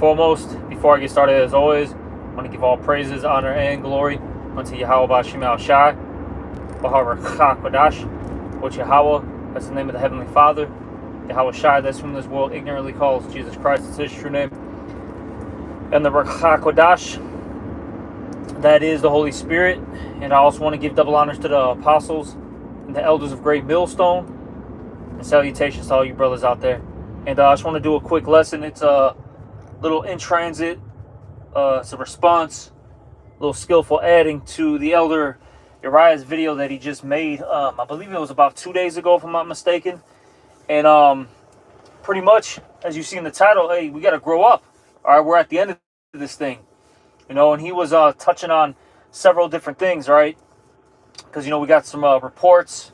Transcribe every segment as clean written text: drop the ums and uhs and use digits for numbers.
foremost, before I get started, as always, I want to give all praises, honor, and glory unto Yahweh B'Shem Shai, Bahar Kodash, which Yahweh, that's the name of the Heavenly Father, Yahweh Shai, that's whom this world ignorantly calls Jesus Christ, it's his true name, and the Kodash, that is the Holy Spirit. And I also want to give double honors to the apostles and the elders of Great Millstone, and salutations to all you brothers out there. And I just want to do a quick lesson. It's a little in transit. It's a response, a little skillful adding to the elder Uriah's video that he just made. I believe it was about 2 days ago, if I'm not mistaken. And pretty much, as you see in the title, hey, we got to grow up. All right, we're at the end of this thing, you know. And he was touching on several different things, right? Because, you know, we got some reports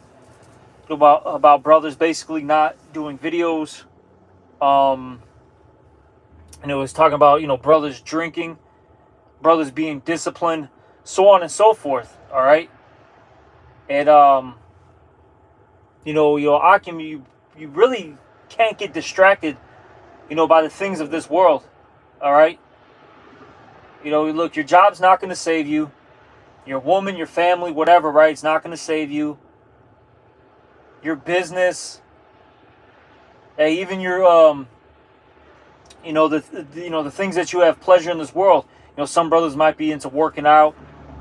about brothers basically not doing videos. And it was talking about, you know, brothers drinking, brothers being disciplined, so on and so forth. All right. And, Akim, you really can't get distracted, you know, by the things of this world. All right. You know, look, your job's not going to save you. Your woman, your family, whatever, right? It's not going to save you. Your business, even your, the things that you have pleasure in this world. You know, some brothers might be into working out.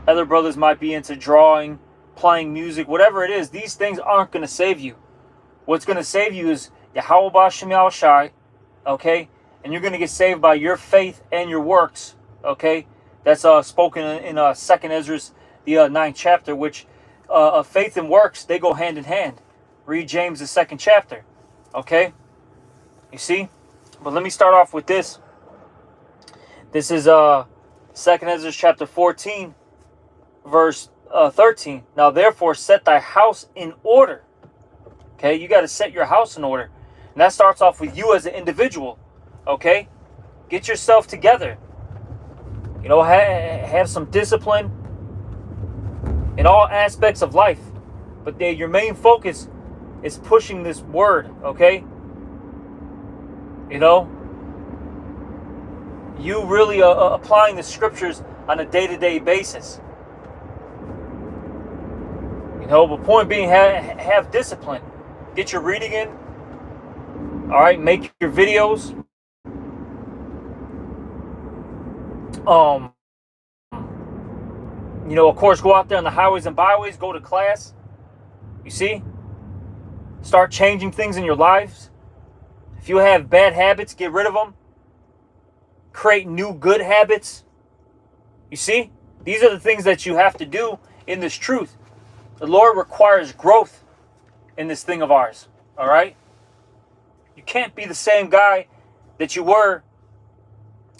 Other brothers might be into drawing, playing music, whatever it is. These things aren't going to save you. What's going to save you is Yahweh B'Shem Shai, okay? And you're going to get saved by your faith and your works, okay? That's spoken in 2nd Ezra, the 9th chapter, which faith and works, they go hand in hand. Read James, the 2nd chapter, okay? You see? But let me start off with this. This is 2nd Ezra chapter 14, verse 13. Now, therefore, set thy house in order. Okay? You got to set your house in order. And that starts off with you as an individual, okay? Get yourself together. You know, have some discipline in all aspects of life. But your main focus is pushing this word, okay? You know, you really applying the scriptures on a day-to-day basis. You know, but point being, have discipline. Get your reading in. All right, make your videos. You know, of course, go out there on the highways and byways, go to class. You see? Start changing things in your lives. If you have bad habits, get rid of them. Create new good habits. You see? These are the things that you have to do in this truth. The Lord requires growth in this thing of ours. All right? You can't be the same guy that you were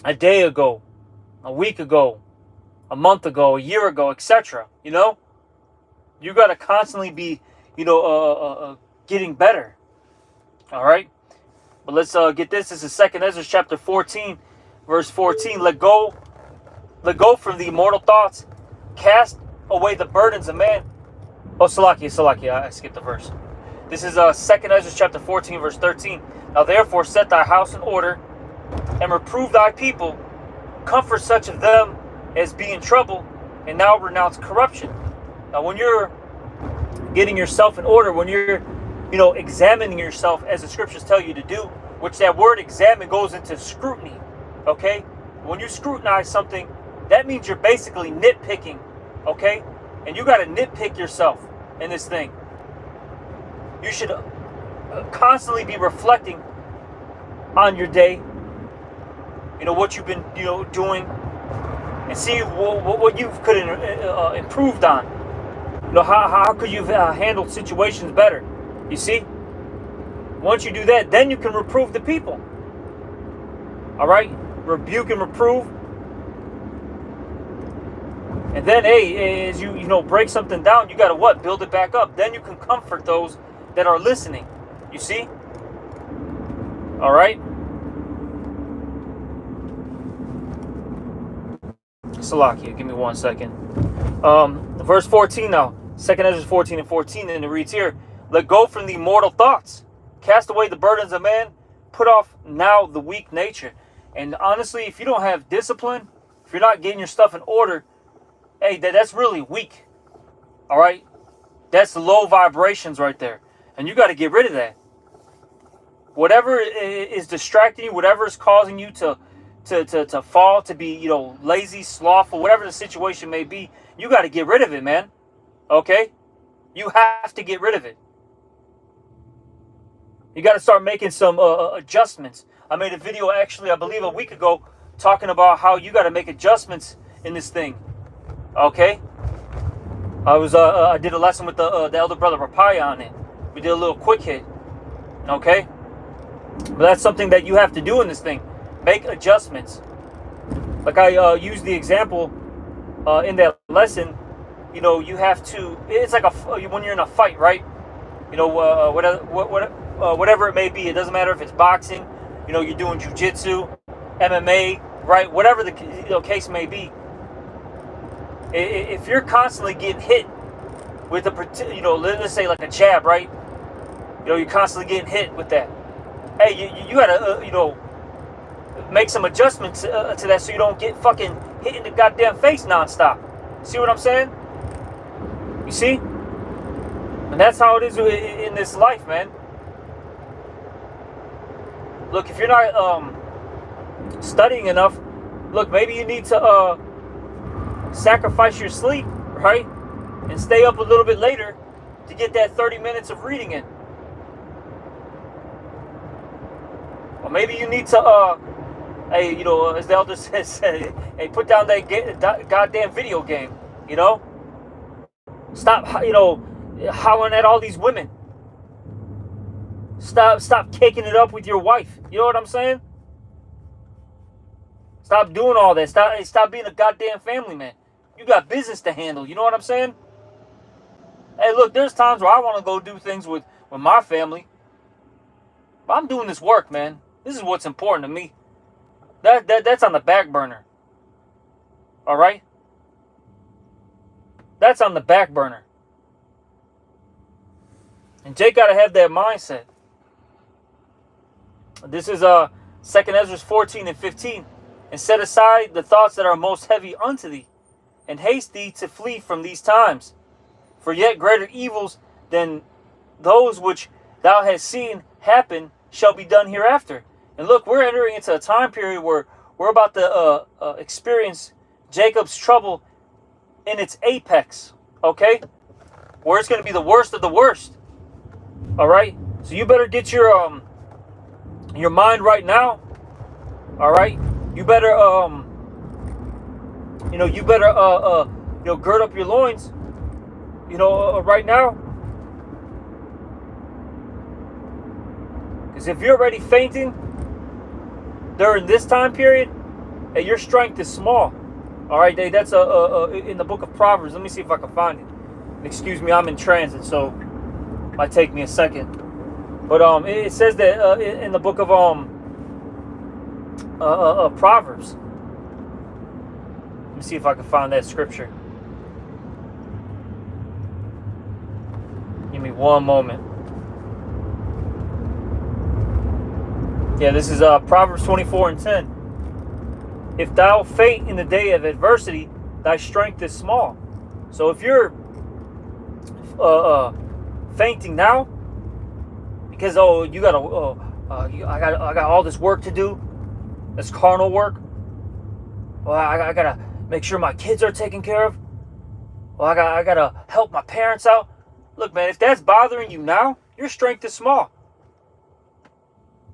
a day ago, a week ago, a month ago, a year ago, etc. You know? You got to constantly be, getting better. All right? But let's get this. This is 2nd Ezra chapter 14, verse 14. Let go from the immortal thoughts. Cast away the burdens of man. Oh, Salakia, I skipped the verse. This is 2nd Ezra chapter 14, verse 13. Now therefore set thy house in order, and reprove thy people. Comfort such of them as be in trouble, and now renounce corruption. Now when you're getting yourself in order, when you're examining yourself as the scriptures tell you to do, which that word examine goes into scrutiny, okay? When you scrutinize something, that means you're basically nitpicking, okay? And you got to nitpick yourself in this thing. You should constantly be reflecting on your day, what you've been, doing, and see what you could have improved on. How could you have handled situations better? You see? Once you do that, then you can reprove the people. All right? Rebuke and reprove. And then, hey, as you break something down, you got to what? Build it back up. Then you can comfort those that are listening. You see? All right? Salakia, give me 1 second. Verse 14 now. 2nd Ezra 14 and 14, and it reads here, let go from the mortal thoughts. Cast away the burdens of man. Put off now the weak nature. And honestly, if you don't have discipline, if you're not getting your stuff in order, hey, that's really weak. All right? That's low vibrations right there. And you got to get rid of that. Whatever is distracting you, whatever is causing you to fall, to be, lazy, slothful, whatever the situation may be, you got to get rid of it, man. Okay? You have to get rid of it. You got to start making some adjustments. I made a video, actually, I believe a week ago, talking about how you got to make adjustments in this thing. Okay? I did a lesson with the elder brother Rapaya on it. We did a little quick hit. Okay? But that's something that you have to do in this thing. Make adjustments. Like I used the example in that lesson. You have to. It's like when you're in a fight, right? Whatever it may be. It doesn't matter if it's boxing. You're doing jiu-jitsu, MMA, right? Whatever the case may be. If you're constantly getting hit with let's say like a jab, right? You're constantly getting hit with that. Hey, you gotta make some adjustments to that so you don't get fucking hit in the goddamn face nonstop. See what I'm saying? You see? And that's how it is in this life, man. Look, if you're not studying enough, look, maybe you need to sacrifice your sleep, right? And stay up a little bit later to get that 30 minutes of reading in. Or maybe you need to, as the elder says, hey, put down that goddamn video game, Stop, howling at all these women. Stop kicking it up with your wife. You know what I'm saying? Stop doing all that. Stop being a goddamn family man. You got business to handle. You know what I'm saying? Hey, look, there's times where I want to go do things with my family. But I'm doing this work, man. This is what's important to me. That's on the back burner. All right? That's on the back burner. And Jake got to have that mindset. This is 2 Ezra 14 and 15. And set aside the thoughts that are most heavy unto thee, and haste thee to flee from these times. For yet greater evils than those which thou hast seen happen shall be done hereafter. And look, we're entering into a time period where we're about to experience Jacob's trouble in its apex. Okay? Where it's going to be the worst of the worst. All right? So you better get your mind right now. All right? You better gird up your loins, right now. Because if you're already fainting during this time period, hey, your strength is small. All right, that's in the book of Proverbs. Let me see if I can find it. Excuse me, I'm in transit, so it might take me a second. But it says that in the book of Proverbs. Let me see if I can find that scripture. Give me one moment. Yeah, this is Proverbs 24 and 10. If thou faint in the day of adversity, thy strength is small. So if you're fainting now, because I got all this work to do, this carnal work. Well, I gotta make sure my kids are taken care of. Well, I gotta help my parents out. Look, man, if that's bothering you now, your strength is small.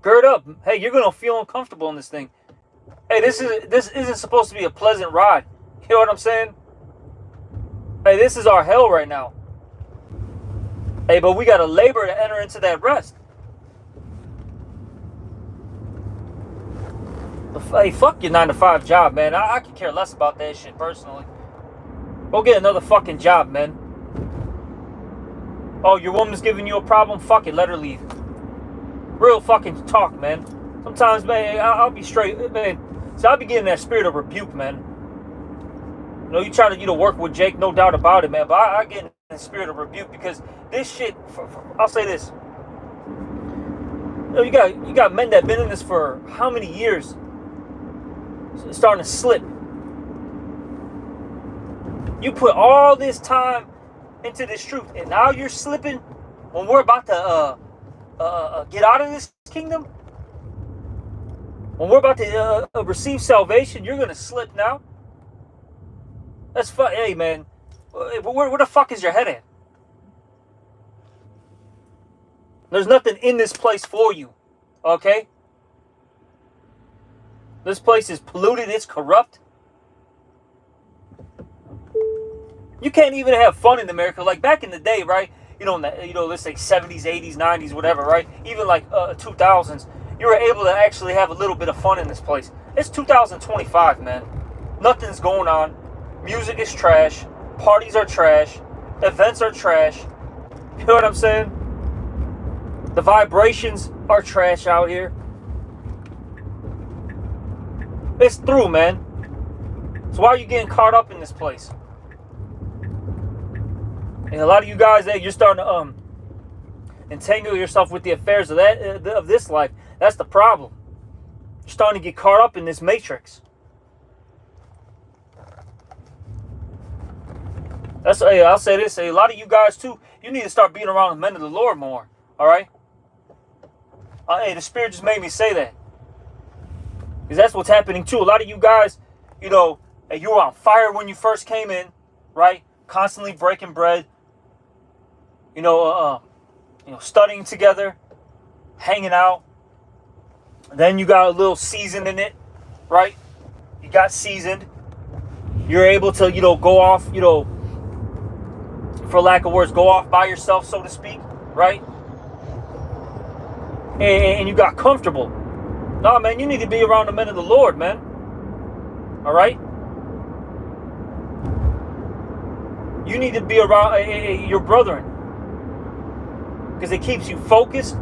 Gird up. Hey, you're gonna feel uncomfortable in this thing. Hey, this isn't supposed to be a pleasant ride. You know what I'm saying? Hey, this is our hell right now. Hey, but we gotta labor to enter into that rest. Hey, fuck your 9-to-5 job, man. I could care less about that shit personally. Go get another fucking job, man. Oh, your woman's giving you a problem? Fuck it, let her leave. Real fucking talk, man. Sometimes, man, I'll be straight, man. So I'll be getting that spirit of rebuke, man. You try to work with Jake, no doubt about it, man. But I get in the spirit of rebuke because this shit. I'll say this. You got men that been in this for how many years? It's starting to slip. You put all this time into this truth, and now you're slipping when we're about to get out of this kingdom. When we're about to receive salvation, you're gonna slip now. That's fun. Hey, man, where the fuck is your head at? There's nothing in this place for you, okay? This place is polluted. It's corrupt. You can't even have fun in America. Like back in the day, right? Let's say 70s, 80s, 90s, whatever, right? Even like 2000s, you were able to actually have a little bit of fun in this place. It's 2025, man. Nothing's going on. Music is trash. Parties are trash. Events are trash. You know what I'm saying? The vibrations are trash out here. It's through, man. So why are you getting caught up in this place? And a lot of you guys, you're starting to entangle yourself with the affairs of this life. That's the problem. You're starting to get caught up in this matrix. I'll say this. A lot of you guys too, you need to start being around the men of the Lord more. All right. The Spirit just made me say that, because that's what's happening too. A lot of you guys, you were on fire when you first came in, right? Constantly breaking bread. Studying together, hanging out. Then you got a little seasoned in it, right? You got seasoned. You're able to, go off, for lack of words, go off by yourself, so to speak, right? And you got comfortable. No, man, you need to be around the men of the Lord, man. All right? You need to be around your brethren, because it keeps you focused.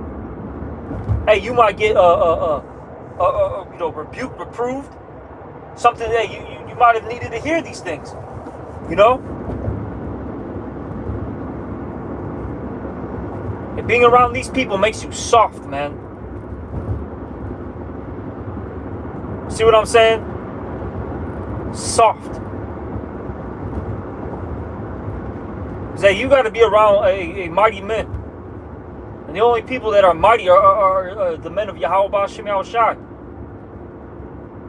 Hey, you might get rebuked, reproved, something that you might have needed to hear these things. And being around these people makes you soft, man. See what I'm saying? Soft. Say you got to be around a mighty men. And the only people that are mighty are the men of Yahweh Shem Yahushai.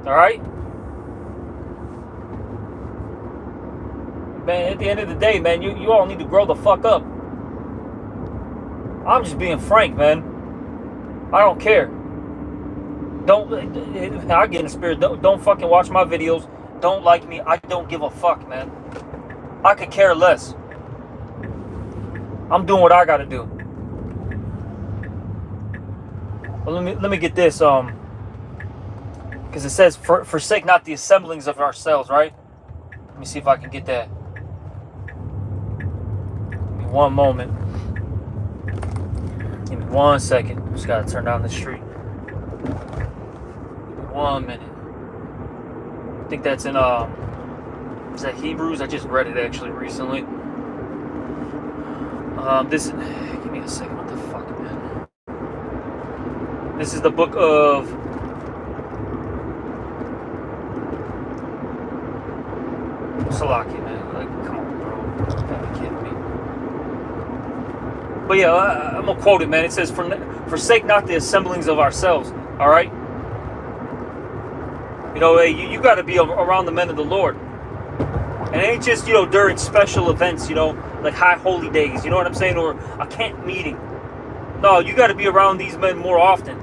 Alright? Man, at the end of the day, man, you all need to grow the fuck up. I'm just being frank, man. I don't care. I get in the spirit. Don't fucking watch my videos. Don't like me. I don't give a fuck, man. I could care less. I'm doing what I gotta do. Well, let me get this, because it says, forsake not the assemblings of ourselves, right? Let me see if I can get that. Give me one moment. Give me 1 second. Just gotta turn down the street. Give me 1 minute. I think that's in, is that Hebrews? I just read it actually recently. Give me a second. What the fuck, man? This is the book of Salaki, man. Like, come on, bro. You gotta be kidding me. But yeah, I'm gonna quote it, man. It says, forsake not the assemblings of ourselves. All right? You gotta be around the men of the Lord. And it ain't just, during special events, like high holy days, you know what I'm saying? Or a camp meeting. No, you got to be around these men more often.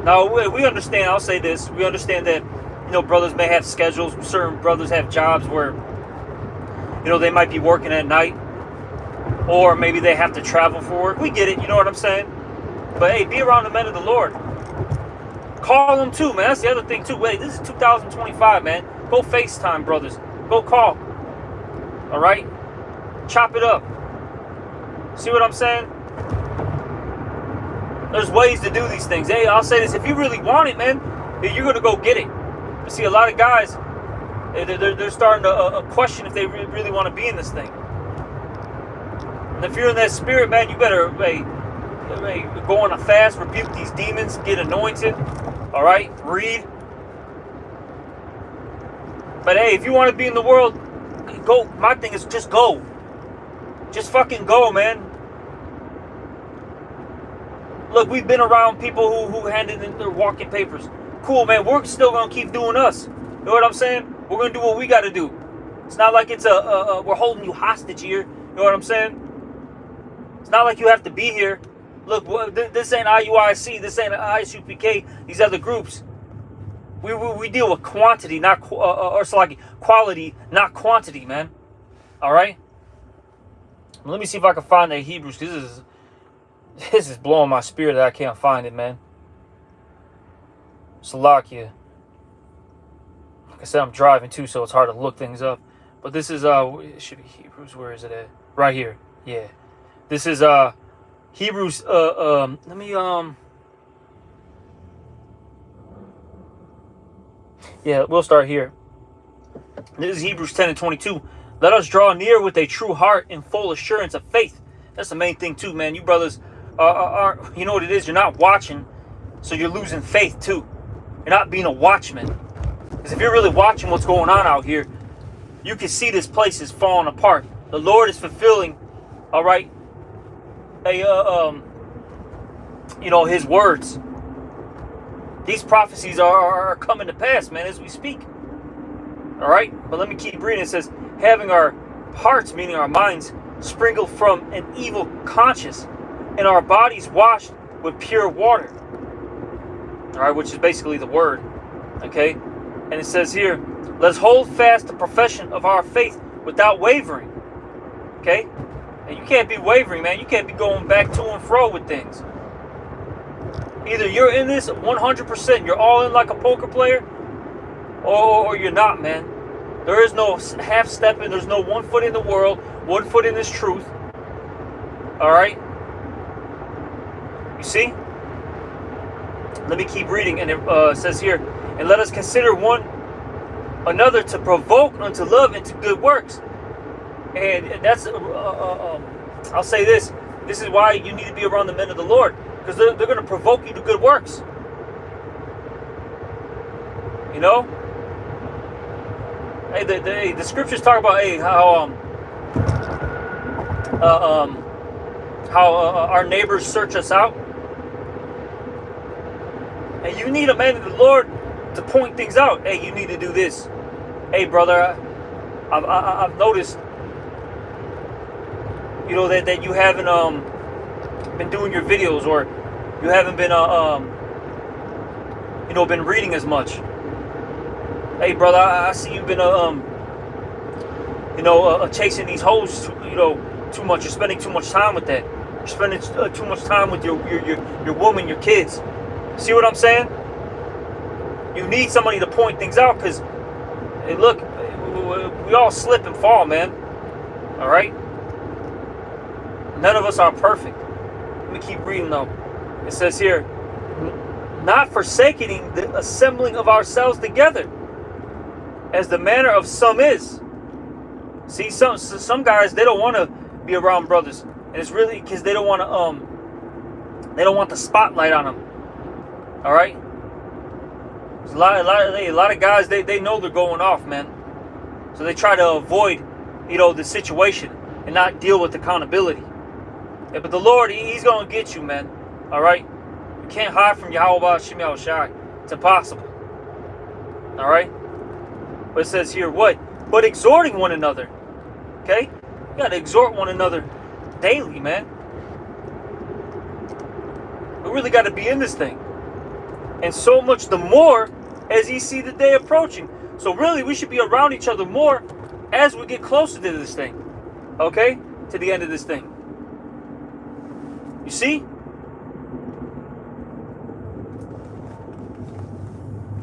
Now, we understand, I'll say this, we understand that, brothers may have schedules. Certain brothers have jobs where, they might be working at night. Or maybe they have to travel for work. We get it, you know what I'm saying? But hey, be around the men of the Lord. Call them too, man. That's the other thing too. Wait, this is 2025, man. Go FaceTime, brothers. Go call. All right? Chop it up. See what I'm saying? There's ways to do these things. Hey, I'll say this. If you really want it, man, you're going to go get it. You see, a lot of guys, they're starting to question if they really want to be in this thing. And if you're in that spirit, man, you better go on a fast, rebuke these demons, get anointed. All right? Read. But hey, if you want to be in the world, go. My thing is just go. Just fucking go, man. Look, we've been around people who handed in their walking papers. Cool, man. We're still going to keep doing us. You know what I'm saying? We're going to do what we got to do. It's not like it's we're holding you hostage here. You know what I'm saying? It's not like you have to be here. Look, this ain't IUIC. This ain't ISUPK. These other groups. We deal with quantity, not quality, not quantity, man. All right? Let me see if I can find that Hebrews, because this is blowing my spirit that I can't find it, man. Salakia. Like I said, I'm driving too, so it's hard to look things up. But this is it should be Hebrews. Where is it at? Right here. Yeah. This is Hebrews. Let me Yeah, we'll start here. This is Hebrews 10:22. Let us draw near with a true heart in full assurance of faith. That's the main thing too, man. You brothers are you know what it is? You're not watching, so you're losing faith too. You're not being a watchman. Because if you're really watching what's going on out here, you can see this place is falling apart. The Lord is fulfilling, all right, His words. These prophecies are coming to pass, man, as we speak. All right, but let me keep reading. It says, having our hearts, meaning our minds, sprinkled from an evil conscience, and our bodies washed with pure water. All right, which is basically the word. Okay, and it says here, let's hold fast the profession of our faith without wavering. Okay, and you can't be wavering, man. You can't be going back to and fro with things. Either you're in this 100%, you're all in like a poker player, or you're not, man. There is no half-stepping. There's no 1 foot in the world, 1 foot in this truth. All right? You see? Let me keep reading. And it says here, and let us consider one another to provoke unto love and to good works. And that's, I'll say this. This is why you need to be around the men of the Lord. Because they're going to provoke you to good works. You know? Hey, the scriptures talk about how our neighbors search us out. And you need a man of the Lord to point things out. Hey, you need to do this. Hey, brother, I've noticed, you know, that you haven't been doing your videos, or you haven't been been reading as much. Hey, brother, I see you've been chasing these hoes too much. You're spending too much time with that. You're spending too much time with your woman, your kids. See what I'm saying? You need somebody to point things out, because hey, look, we all slip and fall, man. All right? None of us are perfect. Let me keep reading though. It says here, not forsaking the assembling of ourselves together, as the manner of some is. See, some guys, they don't want to be around brothers, and it's really because they don't want the spotlight on them. All right. There's a lot of guys, they know they're going off, man, so they try to avoid the situation and not deal with accountability. Yeah, but the Lord, He's going to get you, man. All right? You can't hide from Yahweh Shem Yahushai. It's impossible. All right? But it says here, what? But exhorting one another. Okay? You got to exhort one another daily, man. We really got to be in this thing. And so much the more as you see the day approaching. So really, we should be around each other more as we get closer to this thing. Okay? To the end of this thing. You see?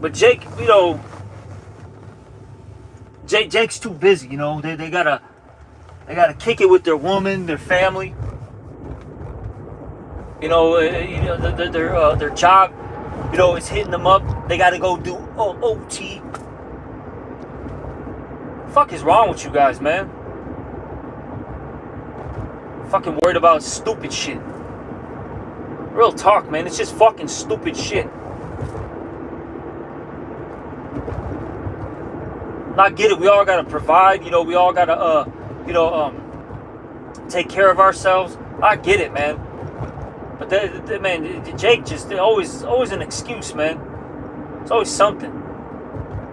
But Jake, Jake's too busy, They gotta kick it with their woman, their family. Their job, is hitting them up. They gotta go do OT. The fuck is wrong with you guys, man? Fucking worried about stupid shit. Real talk, man. It's just fucking stupid shit. And I get it. We all gotta provide. You know, we all gotta take care of ourselves. I get it, man. But man, Jake just always an excuse, man. It's always something.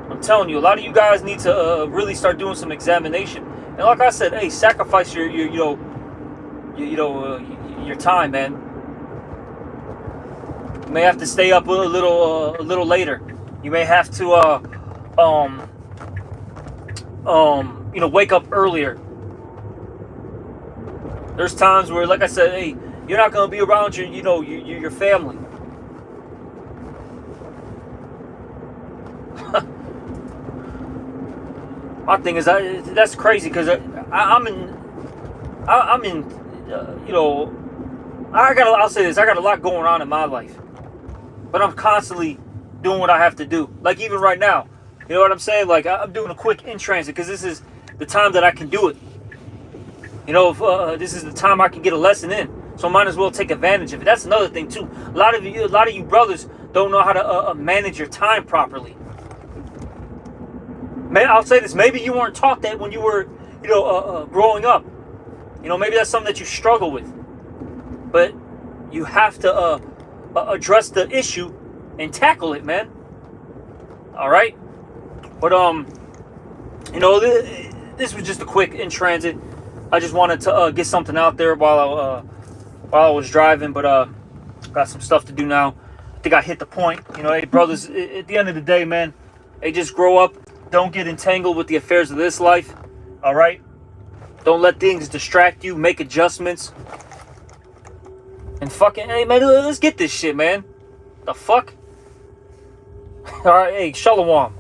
I'm telling you, a lot of you guys need to really start doing some examination. And like I said, hey, sacrifice your time, man. You may have to stay up a little later. You may have to wake up earlier. There's times where, like I said, hey, you're not gonna be around your family. My thing is, that's crazy because I'll say this, I got a lot going on in my life, but I'm constantly doing what I have to do. Like even right now, you know what I'm saying? Like I'm doing a quick in transit because this is the time that I can do it. You know, this is the time I can get a lesson in, so I might as well take advantage of it. That's another thing too. A lot of you brothers don't know how to manage your time properly. I'll say this: maybe you weren't taught that when you were, growing up. You know, maybe that's something that you struggle with. But you have to address the issue and tackle it, man. All right. But this was just a quick in transit. I just wanted to get something out there while I was driving, but got some stuff to do now. I think I hit the point. You know, hey brothers, at the end of the day, man, hey, just grow up. Don't get entangled with the affairs of this life. All right? Don't let things distract you. Make adjustments. And fucking, hey man, let's get this shit, man. The fuck? All right, hey, shalom.